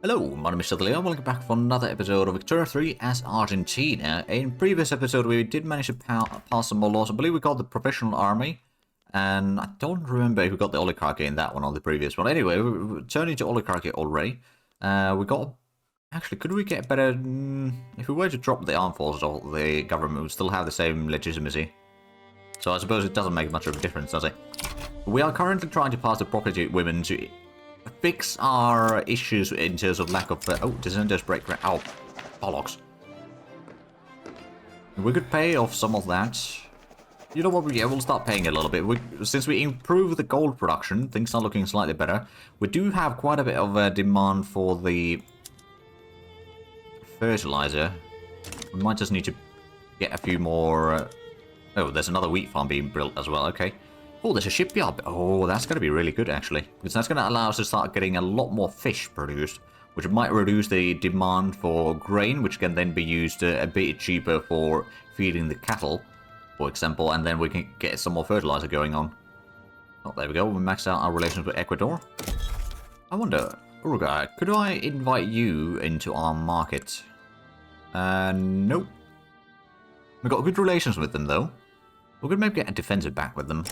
Hello, my name is Leo, welcome back for another episode of Victoria 3 as Argentina. In previous episode we did manage to pass some more laws. I believe we got the professional army, and I don't remember if we got the oligarchy in that one or the previous one. Anyway, we're turning to oligarchy already. We got... Actually, could we get better... if we were to drop the armed forces of the government, we would still have the same legitimacy. So I suppose it doesn't make much of a difference, does it? We are currently trying to pass the property women to fix our issues in terms of lack of... oh, dissenters break ground. Oh, bollocks. We could pay off some of that. You know what? Yeah, we'll start paying a little bit. Since we improve the gold production, things are looking slightly better. We do have quite a bit of a demand for the fertilizer. We might just need to get a few more... oh, there's another wheat farm being built as well. Okay. Oh, there's a shipyard. Oh, that's going to be really good, actually. Because that's going to allow us to start getting a lot more fish produced, which might reduce the demand for grain, which can then be used a bit cheaper for feeding the cattle, for example, and then we can get some more fertilizer going on. Oh, there we go. We maxed out our relations with Ecuador. I wonder, Uruguay, could I invite you into our market? Nope. We've got good relations with them, though. We could maybe get a defensive back with them.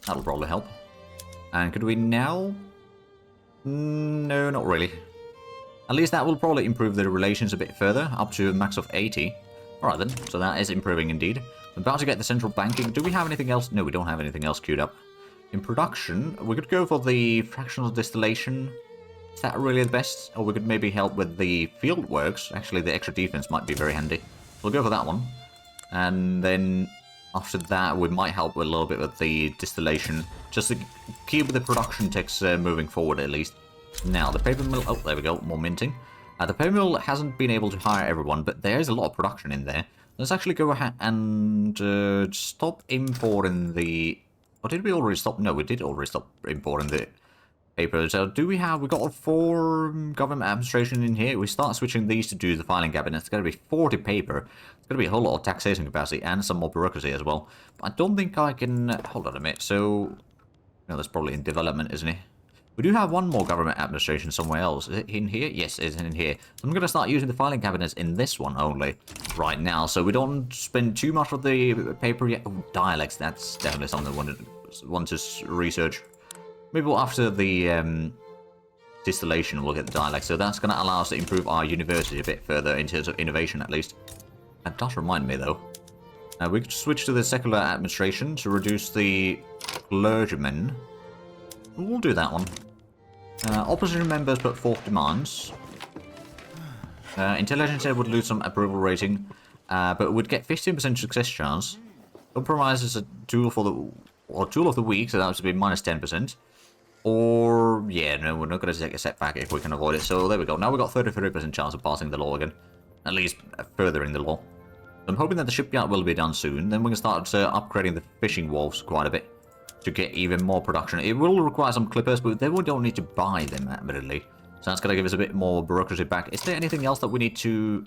That'll probably help. And could we now? No, not really. At least that will probably improve the relations a bit further, up to a max of 80. Alright then, so that is improving indeed. I'm about to get the central banking. Do we have anything else? No, we don't have anything else queued up. In production, we could go for the fractional distillation. Is that really the best? Or we could maybe help with the field works. Actually, the extra defense might be very handy. We'll go for that one. And then... after that, we might help a little bit with the distillation, just to keep the production ticks moving forward at least. Now, the paper mill... oh, there we go, more minting. The paper mill hasn't been able to hire everyone, but there is a lot of production in there. Let's actually go ahead and stop importing the... or did we already stop? No, we did already stop importing the paper. So do we have... we got 4 government administration in here. We start switching these to do the filing cabinet. It's going to be 40 paper. It's going to be a whole lot of taxation capacity and some more bureaucracy as well. But I don't think I can... hold on a minute. So... no, that's probably in development, isn't it? We do have one more government administration somewhere else. Is it in here? Yes, it's in here. I'm going to start using the filing cabinets in this one only right now, so we don't spend too much of the paper yet. Oh, dialects, that's definitely something I want to research. Maybe after the distillation, we'll get the dialect. So that's going to allow us to improve our university a bit further in terms of innovation, at least. That does remind me, though. We could switch to the secular administration to reduce the clergymen. We'll do that one. Opposition members put forth demands. Intelligence would lose some approval rating, but would get 15% success chance. Compromise is a tool for the... or tool of the week, so that would be minus 10%. Or, yeah, no, we're not going to take a setback if we can avoid it. So there we go. Now we've got 33% chance of passing the law again. At least furthering the law. So I'm hoping that the shipyard will be done soon. Then we can start upgrading the fishing wharves quite a bit to get even more production. It will require some clippers, but then we don't need to buy them, admittedly. So that's going to give us a bit more bureaucracy back. Is there anything else that we need to...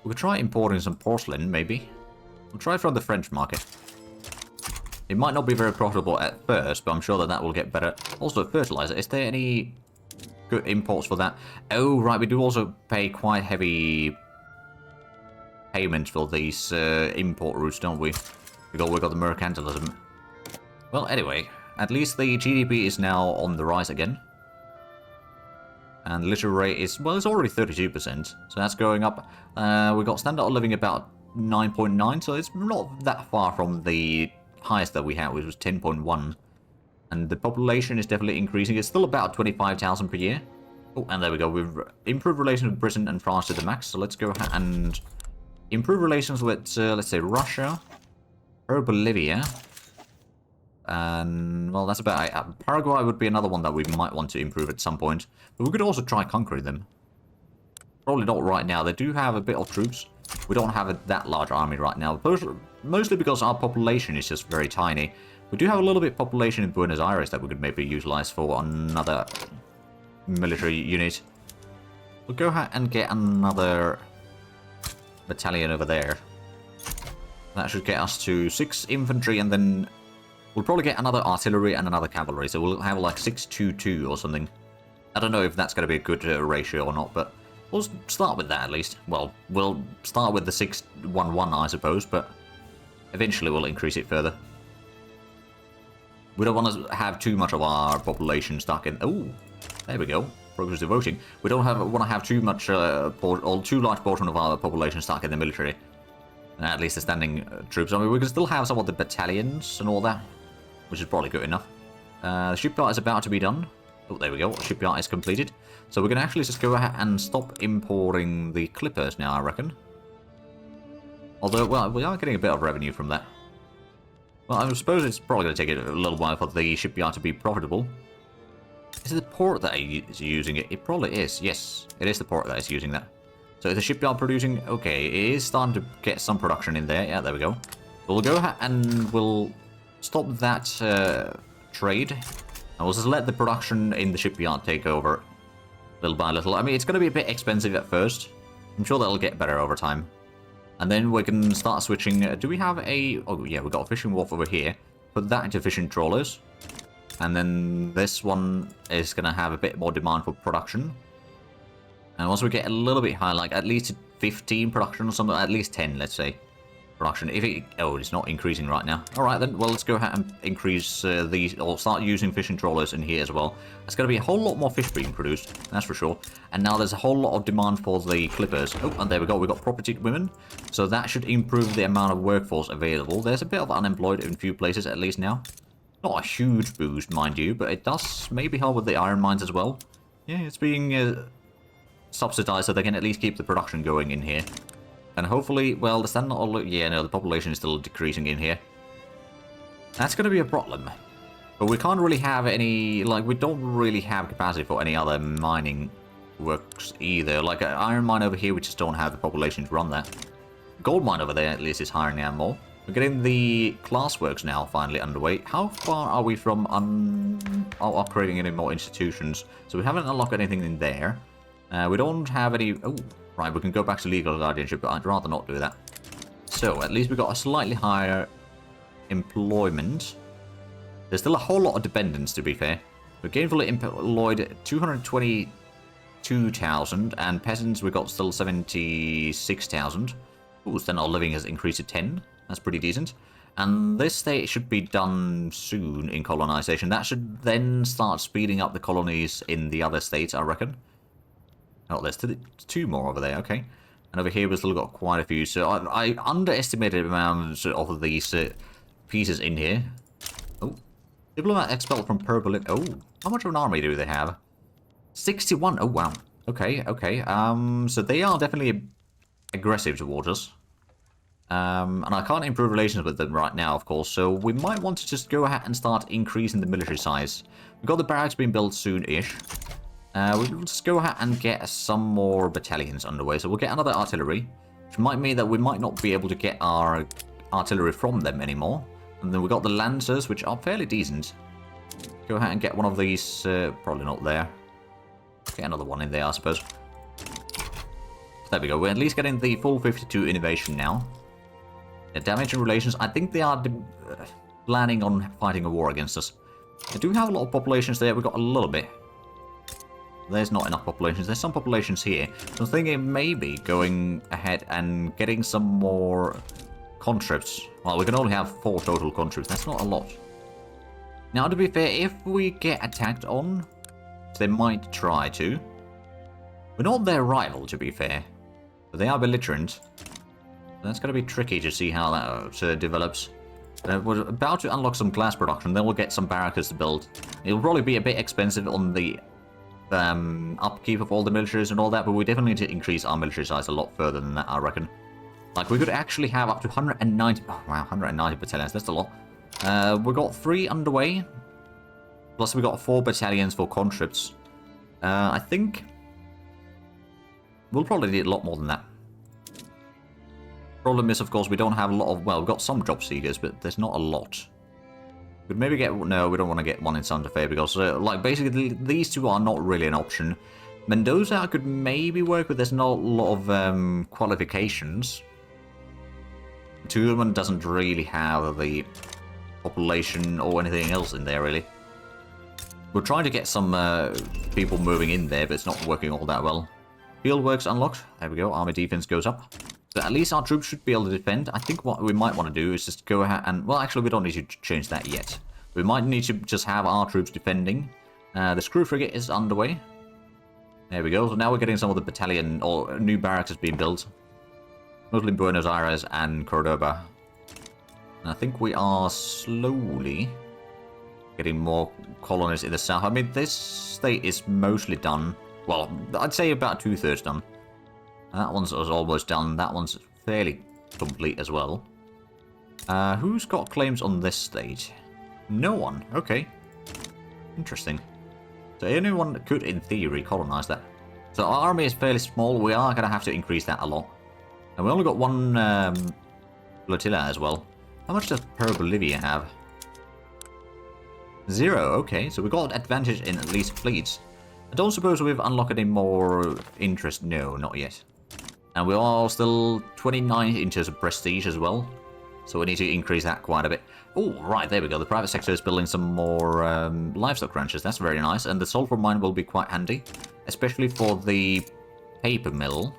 we could try importing some porcelain, maybe. We'll try from the French market. It might not be very profitable at first, but I'm sure that that will get better. Also, fertilizer. Is there any good imports for that? Oh, right. We do also pay quite heavy payments for these import routes, don't we? We got the mercantilism. Well, anyway. At least the GDP is now on the rise again. And the literacy rate is... well, it's already 32%. So that's going up. We got standard of living about 9.9, so it's not that far from the highest that we had, which was 10.1. And the population is definitely increasing. It's still about 25,000 per year. Oh, and there we go. We've improved relations with Britain and France to the max. So let's go ahead and improve relations with, let's say, Russia or Bolivia. And, well, that's about it. Paraguay would be another one that we might want to improve at some point. But we could also try conquering them. Probably not right now. They do have a bit of troops. We don't have that large army right now. Mostly because our population is just very tiny. We do have a little bit of population in Buenos Aires that we could maybe utilize for another military unit. We'll go ahead and get another battalion over there. That should get us to 6 infantry, and then we'll probably get another artillery and another cavalry. So we'll have like 622 or something. I don't know if that's going to be a good ratio or not, but we'll start with that at least. Well, we'll start with the 611, I suppose, but eventually we'll increase it further. We don't want to have too much of our population stuck in... Oh, there we go. Progressive voting. We don't want to have too much, or too large portion of our population stuck in the military. At least the standing troops. I mean, we can still have some of the battalions and all that, which is probably good enough. The shipyard is about to be done. Oh, there we go. Shipyard is completed. So we can actually just go ahead and stop importing the clippers now, I reckon. Although, well, we are getting a bit of revenue from that. Well, I suppose it's probably going to take a little while for the shipyard to be profitable. Is it the port that is using it? It probably is. Yes, it is the port that is using that. So is the shipyard producing? Okay, it is starting to get some production in there. Yeah, there we go. We'll go ahead and we'll stop that trade. And we'll just let the production in the shipyard take over little by little. I mean, it's going to be a bit expensive at first. I'm sure that'll get better over time. And then we can start switching. Do we have a... Oh, yeah, we've got a fishing wharf over here. Put that into fishing trawlers. And then this one is going to have a bit more demand for production. And once we get a little bit higher, like at least 15 production or something, at least 10, let's say, production. If it... Oh, it's not increasing right now. All right, then. Well, let's go ahead and increase these, or start using fishing trawlers in here as well. There's going to be a whole lot more fish being produced, that's for sure. And now there's a whole lot of demand for the clippers. Oh, and there we go. We've got property women. So that should improve the amount of workforce available. There's a bit of unemployed in a few places, at least now. Not a huge boost, mind you, but it does maybe help with the iron mines as well. Yeah, it's being subsidized so they can at least keep the production going in here. And hopefully, well, the standard... Yeah, no, the population is still decreasing in here. That's going to be a problem. But we can't really have any... Like, we don't really have capacity for any other mining works either. Like, an iron mine over here, we just don't have the population to run that. Gold mine over there, at least, is hiring now more. We're getting the class works now finally underway. How far are we from upgrading any more institutions? So we haven't unlocked anything in there. We don't have any... Oh, right, we can go back to legal guardianship, but I'd rather not do that. So, at least we got a slightly higher employment. There's still a whole lot of dependents, to be fair. We're gainfully employed 222,000, and peasants we got still 76,000. Ooh, standard of living has increased to 10. That's pretty decent. And this state should be done soon in colonization. That should then start speeding up the colonies in the other states, I reckon. Oh, there's two more over there, okay. And over here we've still got quite a few. So I underestimated the amount of these pieces in here. Oh, diplomat expelled from purple. Oh, how much of an army do they have? 61. Oh, wow. Okay, okay. So they are definitely aggressive towards us. And I can't improve relations with them right now, of course, so we might want to just go ahead and start increasing the military size. We've got the barracks being built soon-ish. We'll just go ahead and get some more battalions underway, so we'll get another artillery, which might mean that we might not be able to get our artillery from them anymore. And then we've got the lancers, which are fairly decent. Go ahead and get one of these, probably not there. Get another one in there, I suppose. There we go, we're at least getting the full 52 innovation now. Damage and relations, I think they are planning on fighting a war against us. They do have a lot of populations there, we've got a little bit. There's not enough populations, there's some populations here. So I'm thinking maybe going ahead and getting some more conscripts. Well, we can only have 4 total conscripts, that's not a lot. Now, to be fair, if we get attacked on, they might try to. We're not their rival, to be fair. But they are belligerent. That's going to be tricky to see how that develops. We're about to unlock some glass production, then we'll get some barracks to build. It'll probably be a bit expensive on the upkeep of all the militaries and all that, but we definitely need to increase our military size a lot further than that, I reckon. Like, we could actually have up to 190... Oh, wow, 190 battalions, that's a lot. We've got 3 underway, plus we've got 4 battalions for conscripts. I think we'll probably need a lot more than that. Problem is, of course, we don't have a lot of... Well, we've got some job seekers, but there's not a lot. We'd maybe get... No, we don't want to get one in Santa Fe, because, like, basically, these two are not really an option. Mendoza I could maybe work with. There's not a lot of qualifications. Toulon doesn't really have the population or anything else in there, really. We're trying to get some people moving in there, but it's not working all that well. Fieldworks unlocked. There we go. Army defense goes up. So at least our troops should be able to defend. I think what we might want to do is just go ahead and... Well, actually, we don't need to change that yet. We might need to just have our troops defending. The screw frigate is underway. There we go. So now we're getting some of the battalion or new barracks is being built. Mostly in Buenos Aires and Cordoba. And I think we are slowly getting more colonies in the south. I mean, this state is mostly done. Well, I'd say about 2/3 done. That one's almost done. That one's fairly complete as well. Who's got claims on this state? No one. Okay. Interesting. So anyone could, in theory, colonize that. So our army is fairly small. We are going to have to increase that a lot. And we only got one flotilla as well. How much does Peru Bolivia have? 0. Okay, so we got advantage in at least fleets. I don't suppose we've unlocked any more interest. No, not yet. And we are still 29 in terms of prestige as well. So we need to increase that quite a bit. Oh, right, there we go. The private sector is building some more livestock ranches. That's very nice. And the sulfur mine will be quite handy. Especially for the paper mill.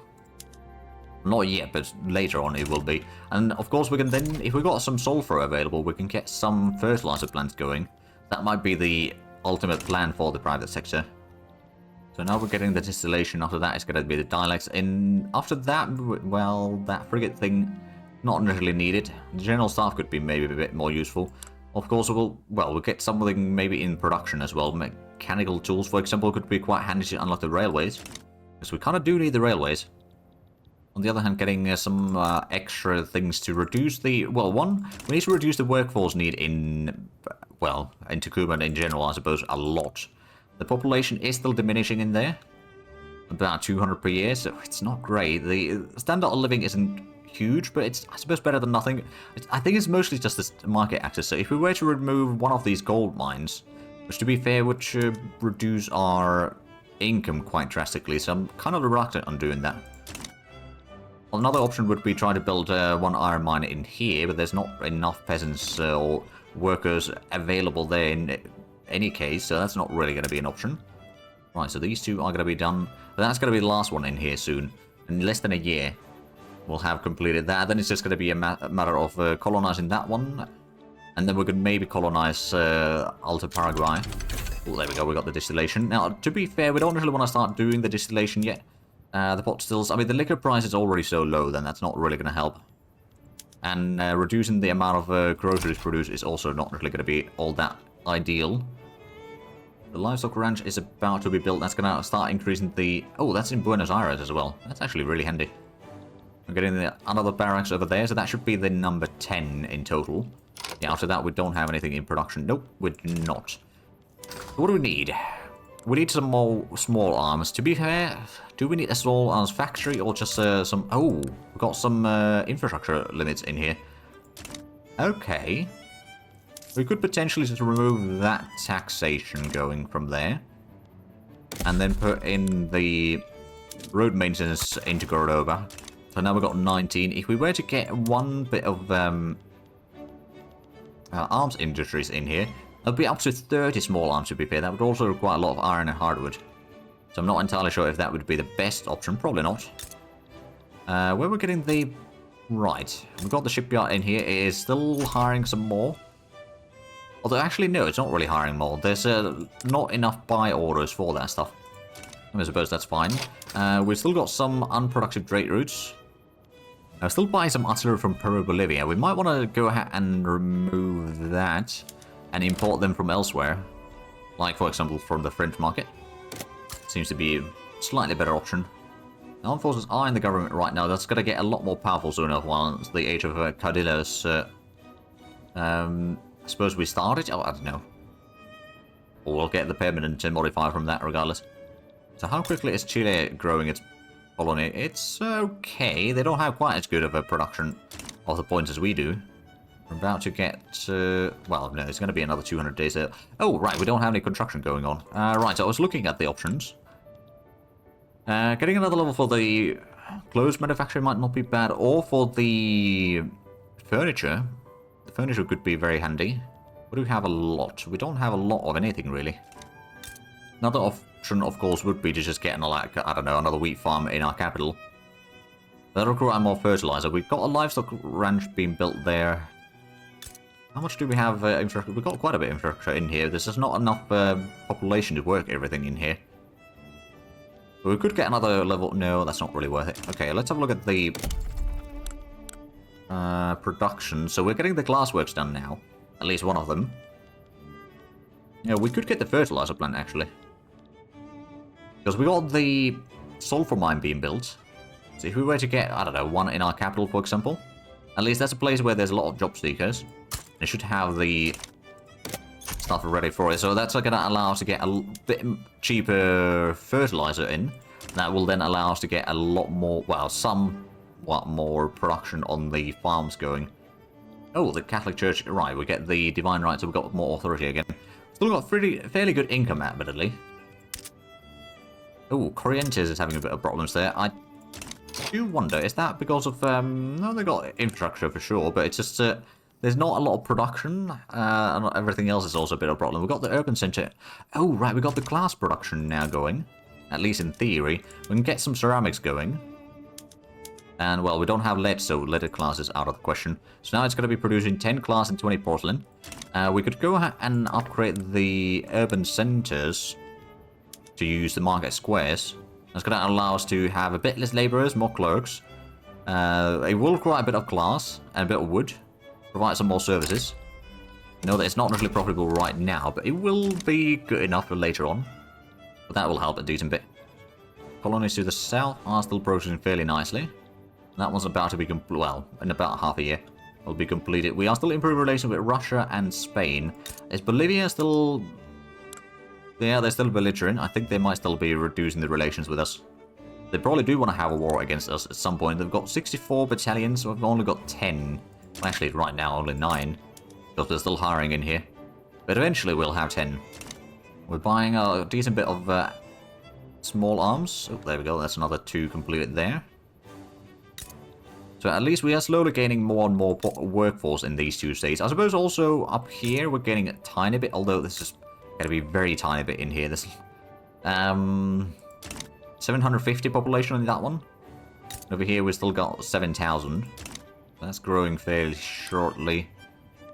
Not yet, but later on it will be. And of course we can then, if we've got some sulfur available, we can get some fertilizer plants going. That might be the ultimate plan for the private sector. So now we're getting the distillation. After that, it's going to be the dialects. And after that, well, that frigate thing, not necessarily needed. The general staff could be maybe a bit more useful. Of course, we'll get something maybe in production as well. Mechanical tools, for example, could be quite handy to unlock the railways. Because we kind of do need the railways. On the other hand, getting some extra things to reduce the... Well, one, we need to reduce the workforce need in... Well, in Tucumán in general, I suppose, a lot. The population is still diminishing in there. About 200 per year, so it's not great. The standard of living isn't huge, but it's, I suppose, better than nothing. I think it's mostly just this market access. So if we were to remove one of these gold mines, which to be fair would reduce our income quite drastically, so I'm kind of reluctant on doing that. Another option would be trying to build one iron mine in here, but there's not enough peasants or workers available there in any case, so that's not really going to be an option. Right, so these two are going to be done. That's going to be the last one in here soon. In less than a year, we'll have completed that. Then it's just going to be a matter of colonizing that one. And then we could maybe colonize Alta Paraguay. Oh, there we go, we got the distillation. Now, to be fair, we don't really want to start doing the distillation yet. The pot stills, I mean, the liquor price is already so low, then that's not really going to help. And reducing the amount of groceries produced is also not really going to be all that ideal. The livestock ranch is about to be built. That's going to start increasing the... Oh, that's in Buenos Aires as well. That's actually really handy. We're getting another barracks over there, so that should be the number 10 in total. Yeah, after that, we don't have anything in production. Nope, we do not. What do we need? We need some more small arms. To be fair, do we need a small arms factory or just some... Oh, we've got some infrastructure limits in here. Okay. We could potentially just remove that taxation going from there. And then put in the road maintenance into Cordoba. So now we've got 19. If we were to get one bit of arms industries in here, it'll be up to 30 small arms to be fair. That would also require a lot of iron and hardwood. So I'm not entirely sure if that would be the best option. Probably not. Where we're getting the... Right. We've got the shipyard in here. It is still hiring some more. Although, actually, no, it's not really hiring more. There's not enough buy orders for that stuff. I suppose that's fine. We've still got some unproductive trade routes. I'm still buying some artillery from Peru, Bolivia. We might want to go ahead and remove that and import them from elsewhere. Like, for example, from the French market. Seems to be a slightly better option. The armed forces are in the government right now. That's going to get a lot more powerful soon enough once the age of Caudillos... I suppose we started? Oh, I don't know. Or we'll get the permanent modifier from that regardless. So how quickly is Chile growing its colony? It's okay. They don't have quite as good of a production of the points as we do. We're about to get... well, no, it's going to be another 200 days. Oh, right, we don't have any construction going on. Right, so I was looking at the options. Getting another level for the clothes manufacturing might not be bad. Or for the furniture. The furniture could be very handy. We do have a lot. We don't have a lot of anything, really. Another option, of course, would be to just get, like, I don't know, another wheat farm in our capital. That'll require more fertilizer. We've got a livestock ranch being built there. How much do we have infrastructure? We've got quite a bit of infrastructure in here. There's just not enough population to work everything in here. But we could get another level. No, that's not really worth it. Okay, let's have a look at the production. So we're getting the glassworks done now. At least one of them. Yeah, we could get the fertilizer plant, actually. Because we got the sulfur mine being built. So if we were to get, I don't know, one in our capital, for example. At least that's a place where there's a lot of job seekers. It should have the stuff ready for it. So that's going to allow us to get a bit cheaper fertilizer in. That will then allow us to get a lot more, well, somewhat more production on the farms going. Oh, the Catholic Church, right, we get the divine right, so we've got more authority again. Still got fairly good income, admittedly. Oh, Corrientes is having a bit of problems there. I do wonder, is that because of, no, they got infrastructure for sure, but it's just, there's not a lot of production, and everything else is also a bit of a problem. We've got the urban center. Oh, right, we got the glass production now going, at least in theory. We can get some ceramics going. And, well, we don't have lead, so leaded glass is out of the question. So now it's going to be producing 10 glass and 20 porcelain. We could go ahead and upgrade the urban centers to use the market squares. That's going to allow us to have a bit less laborers, more clerks. It will require a bit of glass and a bit of wood. Provide some more services. I know that it's not really profitable right now, but it will be good enough for later on. But that will help a decent bit. Colonies to the south are still progressing fairly nicely. That one's about to be complete, well, in about half a year, will be completed. We are still improving relations with Russia and Spain. Is Bolivia still... Yeah, they're still belligerent. I think they might still be reducing the relations with us. They probably do want to have a war against us at some point. They've got 64 battalions, so we've only got 10. Well, actually, right now, only 9. Because they're still hiring in here. But eventually we'll have 10. We're buying a decent bit of small arms. Oh, there we go. That's another 2 completed there. So at least we are slowly gaining more and more workforce in these 2 states. I suppose also up here we're getting a tiny bit, although this is going to be very tiny bit in here. This 750 population in that one. Over here we still got 7,000. That's growing fairly shortly.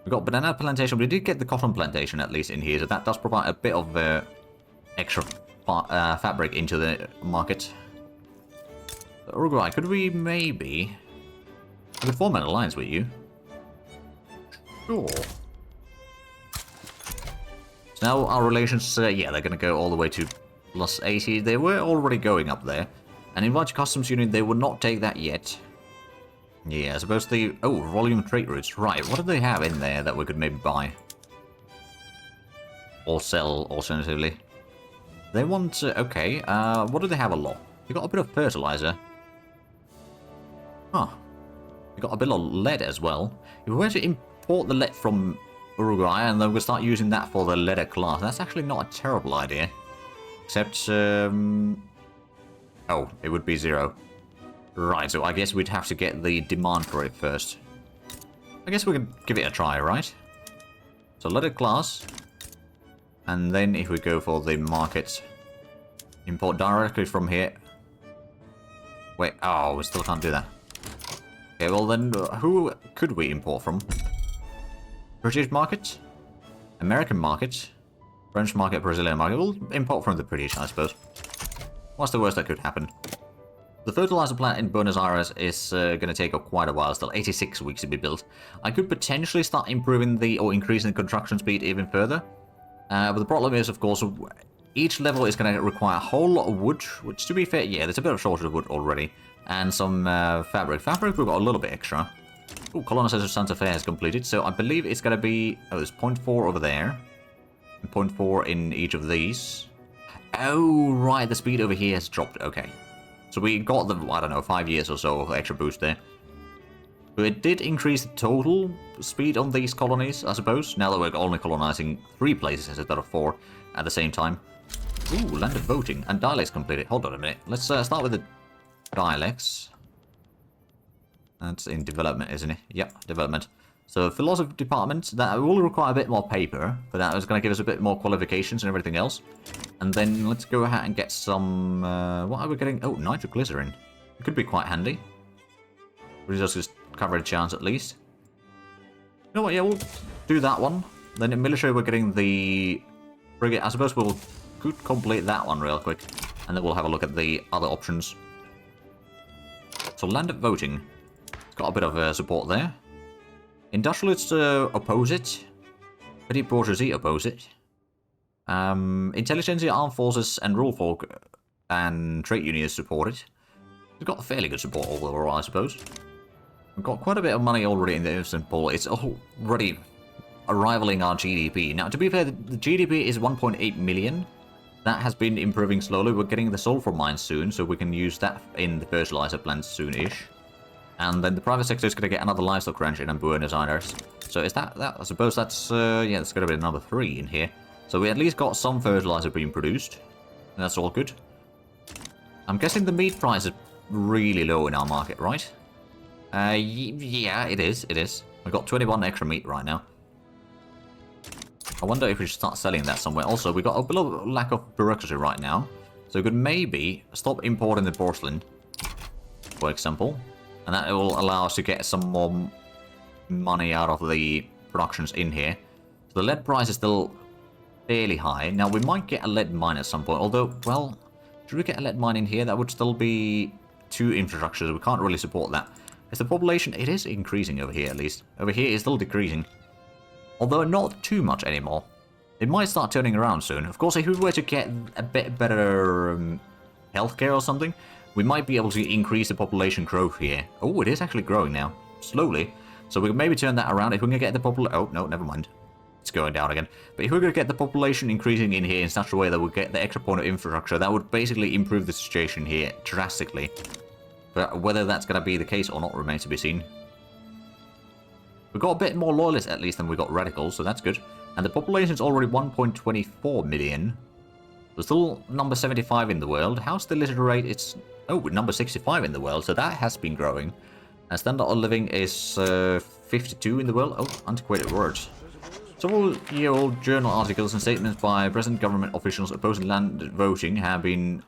We got banana plantation. We did get the cotton plantation at least in here, so that does provide a bit of extra fabric into the market. Uruguay, could we maybe... I could form an alliance with you. Sure. So now our relations, yeah, they're going to go all the way to plus 80. They were already going up there. And invite customs union, they will not take that yet. Yeah, I suppose the... Oh, volume trade routes. Right, what do they have in there that we could maybe buy? Or sell, alternatively. They want... okay, what do they have a lot? They got a bit of fertilizer. Huh. We got a bit of lead as well. If we were to import the lead from Uruguay and then we'll start using that for the leather class, that's actually not a terrible idea. Except, oh, it would be 0. Right, so I guess we'd have to get the demand for it first. I guess we could give it a try, right? So leather class. And then if we go for the market, import directly from here. Wait, oh, we still can't do that. Okay, well then, who could we import from? British market? American market? French market, Brazilian market? We'll import from the British, I suppose. What's the worst that could happen? The fertilizer plant in Buenos Aires is going to take up quite a while, still 86 weeks to be built. I could potentially start improving or increasing the construction speed even further. But the problem is, of course, each level is going to require a whole lot of wood, which to be fair, yeah, there's a bit of shortage of wood already. And some fabric. Fabric, we've got a little bit extra. Oh, Colonization of Santa Fe has completed, so I believe it's going to be... Oh, there's 0.4 over there. And 0.4 in each of these. Oh, right, the speed over here has dropped. Okay. So we got the, I don't know, 5 years or so of extra boost there. But it did increase the total speed on these colonies, I suppose. Now that we're only colonizing 3 places instead of 4 at the same time. Ooh, land of voting. And dialects completed. Hold on a minute. Let's start with the dialects. That's in development, isn't it? Yep, development. So philosophy department, that will require a bit more paper, but that is going to give us a bit more qualifications and everything else. And then let's go ahead and get some, what are we getting? Oh, nitroglycerin. It could be quite handy. We'll just cover a chance at least. You know what, yeah, we'll do that one. Then in military we're getting the frigate. I suppose could complete that one real quick. And then we'll have a look at the other options. So land of voting. It's got a bit of support there. Industrialists oppose it. Petit bourgeoisie oppose it. Intelligentsia, armed forces, and rural folk and trade unions support it. We've got fairly good support overall, I suppose. We've got quite a bit of money already in the instant pool. It's already rivaling our GDP. Now, to be fair, the GDP is 1.8 million. That has been improving slowly. We're getting the sulfur mines soon, so we can use that in the fertilizer plants soon-ish. And then the private sector is going to get another livestock ranch in Buenos Aires. So is that I suppose that's, yeah, it's going to be another 3 in here. So we at least got some fertilizer being produced. And that's all good. I'm guessing the meat price is really low in our market, right? Yeah, it is. We've got 21 extra meat right now. I wonder if we should start selling that somewhere. Also, we got a little lack of bureaucracy right now. So we could maybe stop importing the porcelain, for example. And that will allow us to get some more money out of the productions in here. So the lead price is still fairly high. Now, we might get a lead mine at some point. Although, well, should we get a lead mine in here? That would still be 2 infrastructures. We can't really support that. Is the population... It is increasing over here, at least. Over here, it's still decreasing. Although not too much anymore. It might start turning around soon. Of course, if we were to get a bit better healthcare or something, we might be able to increase the population growth here. Oh, it is actually growing now. Slowly. So we can maybe turn that around. If we can get the population... Oh, no, never mind. It's going down again. But if we're going to get the population increasing in here in such a way that we get the extra point of infrastructure, that would basically improve the situation here drastically. But whether that's going to be the case or not remains to be seen. We've got a bit more loyalists at least than we got radicals, so that's good. And the population is already 1.24 million. We're still number 75 in the world. How's the literacy rate? It's... Oh, we're number 65 in the world, so that has been growing. And standard of living is 52 in the world. Oh, antiquated words. Several year-old journal articles and statements by present government officials opposing land voting have been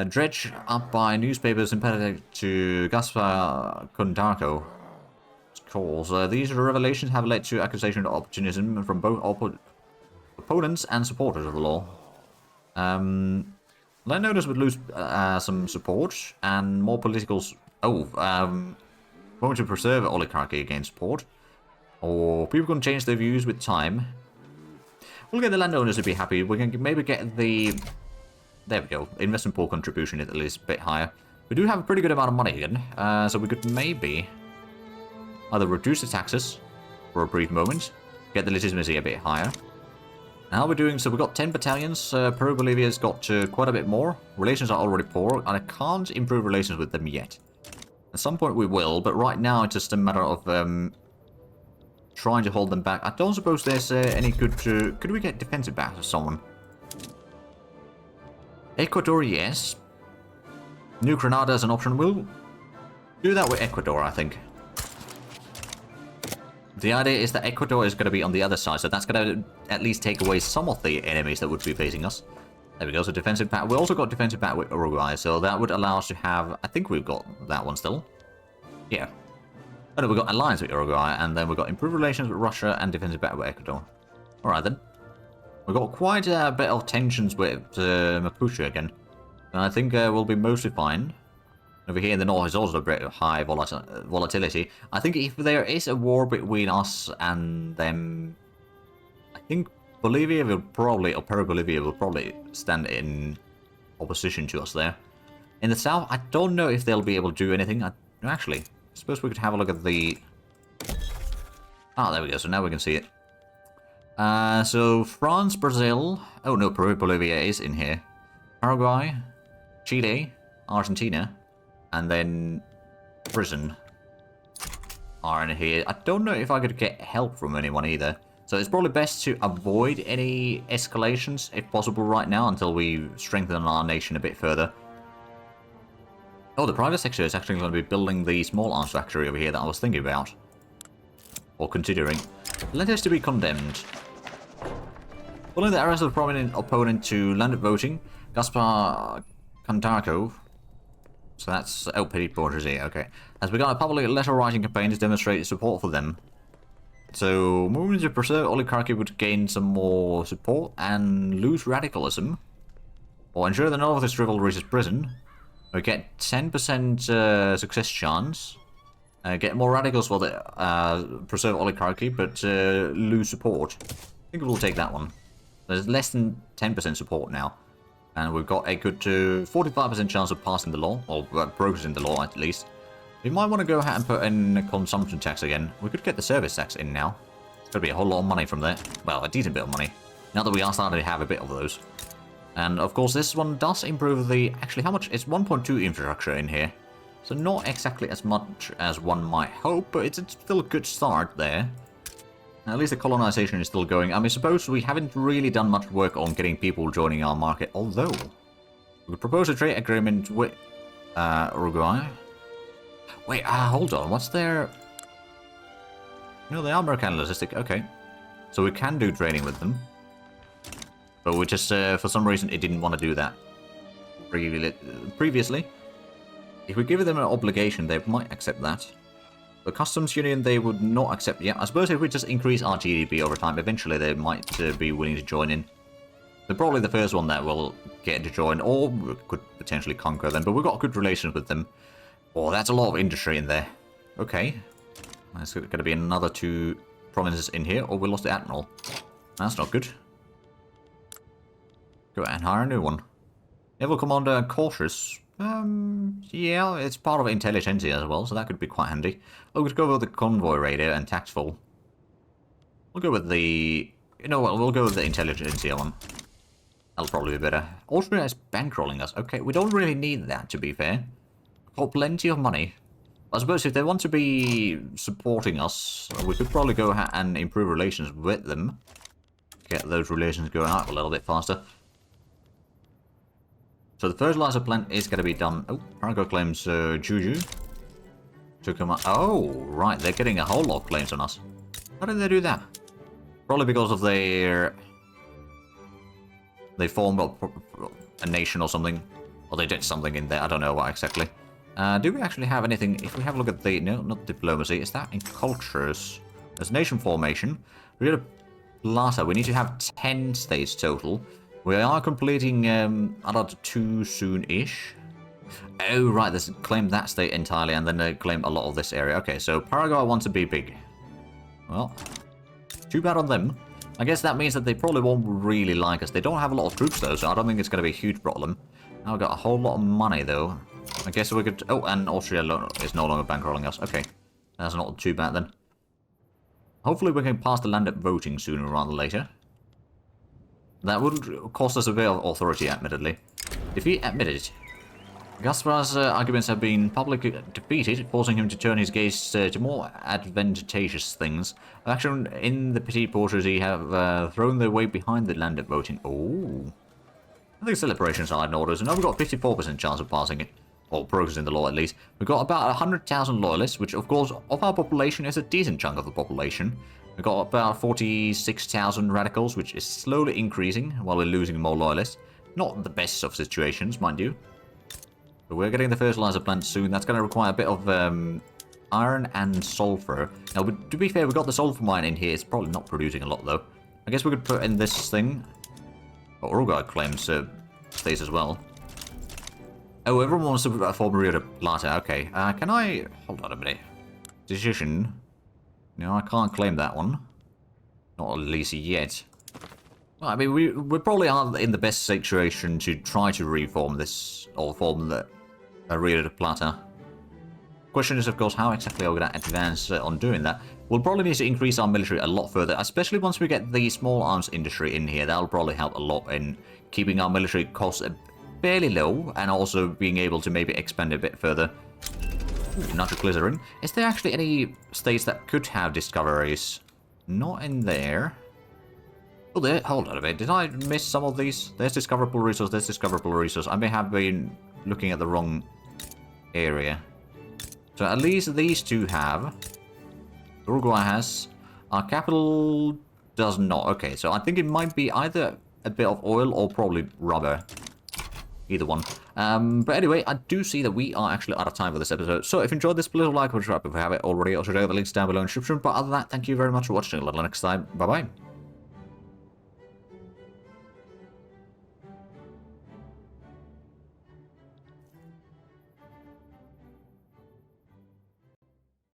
dredged up by newspapers sympathetic to Gaspar Condarco. These revelations have led to accusations of opportunism from both opponents and supporters of the law. Landowners would lose some support and more political... going to preserve oligarchy against support. Or people can change their views with time. We'll get the landowners to be happy. We can maybe get the... There we go. Investment pool contribution is at least a bit higher. We do have a pretty good amount of money again. So we could maybe either reduce the taxes for a brief moment. Get the legitimacy a bit higher. Now we're doing... So we've got 10 battalions. Peru Bolivia's got quite a bit more. Relations are already poor. And I can't improve relations with them yet. At some point we will. But right now it's just a matter of... trying to hold them back. I don't suppose there's any good... could we get defensive back to someone? Ecuador, yes. New Granada is an option. We'll do that with Ecuador, I think. The idea is that Ecuador is going to be on the other side, so that's going to at least take away some of the enemies that would be facing us. There we go, so defensive pact. We also got defensive pact with Uruguay, so that would allow us to have... I think we've got that one still. Yeah. Oh no, we've got alliance with Uruguay, and then we've got improved relations with Russia and defensive battle with Ecuador. Alright then. We've got quite a bit of tensions with Mapuche again. And I think we'll be mostly fine. Over here in the north is also a bit of high volatility. I think if there is a war between us and them... I think Bolivia will probably, or Peru Bolivia will probably stand in opposition to us there. In the south, I don't know if they'll be able to do anything. Actually... I suppose we could have a look at the... Ah, there we go. So now we can see it. So France, Brazil... Oh no, Peru, Bolivia is in here. Paraguay, Chile, Argentina, and then Britain are in here. I don't know if I could get help from anyone either. So it's probably best to avoid any escalations, if possible, right now, until we strengthen our nation a bit further. Oh, the private sector is actually going to be building the small arms factory over here that I was thinking about. or considering, letters to be condemned. Following the arrest of a prominent opponent to landed voting, Gaspar Cantarco, so that's El Petit Bourgeoisie, okay, has begun a public letter-writing campaign to demonstrate support for them. So, moving to preserve oligarchy would gain some more support and lose radicalism, or ensure that none of this rival reaches prison. We get 10% success chance. Get more radicals for the preserve oligarchy, but lose support. I think we'll take that one. There's less than 10% support now. And we've got a good 45% chance of passing the law, or progressing the law at least. We might want to go ahead and put in a consumption tax again. We could get the service tax in now. It's going to be a whole lot of money from there. Well, a decent bit of money. Now that we are starting to have a bit of those. And of course this one does improve the... Actually, how much? It's 1.2 infrastructure in here. So not exactly as much as one might hope, but it's still a good start there. At least the colonization is still going. I mean, suppose we haven't really done much work on getting people joining our market, although we could propose a trade agreement with Uruguay. Wait, hold on, what's their... No, they are mercantilistic, okay. So we can do trading with them. But we just, for some reason, it didn't want to do that previously. If we give them an obligation, they might accept that. The customs union, they would not accept. Yeah, I suppose if we just increase our GDP over time, eventually they might be willing to join in. They're probably the first one that will get to join, or we could potentially conquer them, but we've got good relations with them. Oh, that's a lot of industry in there. Okay. There's going to be another 2 provinces in here, or we lost the admiral. That's not good. Go ahead and hire a new one. Naval Commander Cautious. Yeah, it's part of intelligentsia as well, so that could be quite handy. Oh, we could go with the convoy raider and tactful. We'll go with the... You know what, we'll go with the intelligentsia one. That'll probably be better. Austria is bankrolling us. Okay, we don't really need that, to be fair. We've got plenty of money. I suppose if they want to be supporting us, we could probably go ahead and improve relations with them. Get those relations going up a little bit faster. So the fertilizer plant is going to be done. Oh, Paraguay claims Juju. To come up. Oh, right. They're getting a whole lot of claims on us. How did they do that? Probably because of their... They formed a nation or something. Or they did something in there. I don't know what exactly. Do we actually have anything? If we have a look at the... No, not diplomacy. Is that in cultures? There's nation formation. We got a Plata. We need to have 10 states total. We are completing another 2 soon-ish. Oh, right, they claim that state entirely, and then they claim a lot of this area. Okay, so Paraguay wants to be big. Well, too bad on them. I guess that means that they probably won't really like us. They don't have a lot of troops, though, so I don't think it's going to be a huge problem. Now we've got a whole lot of money, though. I guess we could... Oh, and Austria is no longer bankrolling us. Okay, that's not too bad, then. Hopefully we can pass the landed voting sooner rather than later. That would cost us a bit of authority, admittedly. Defeat admitted. Gaspar's arguments have been publicly defeated, forcing him to turn his gaze to more advantageous things. Action in the Petit Bourgeoisie have thrown their weight behind the landed voting. Oh. I think celebrations are in order, so now we've got 54% chance of passing it. Or progressing the law, at least. We've got about 100,000 loyalists, which, of course, of our population is a decent chunk of the population. We've got about 46,000 radicals, which is slowly increasing while we're losing more loyalists. Not the best of situations, mind you. But we're getting the fertilizer plant soon. That's going to require a bit of iron and sulfur. Now, to be fair, we've got the sulfur mine in here. It's probably not producing a lot, though. I guess we could put in this thing. Oh, Uruguay claims stays as well. Oh, everyone wants to form Rio de Plata. Okay. Can I... Hold on a minute. Decision... No, I can't claim that one. Not at least yet. Well, I mean, we probably aren't in the best situation to try to reform this, or form the Rio de Plata. Question is, of course, how exactly are we going to advance on doing that? We'll probably need to increase our military a lot further, especially once we get the small arms industry in here. That'll probably help a lot in keeping our military costs fairly low, and also being able to maybe expand a bit further. Nitroglycerin. Is there actually any states that could have discoveries? Not in there. Oh, there. Hold on a bit. Did I miss some of these? There's discoverable resource. There's discoverable resource. I may have been looking at the wrong area. So at least these two have. Uruguay has. Our capital does not. Okay, so I think it might be either a bit of oil or probably rubber. Either one. But anyway, I do see that we are actually out of time for this episode. So if you enjoyed this, please like, subscribe if you haven't already. Also, check out the links down below in the description. But other than that, thank you very much for watching. Until next time, bye-bye.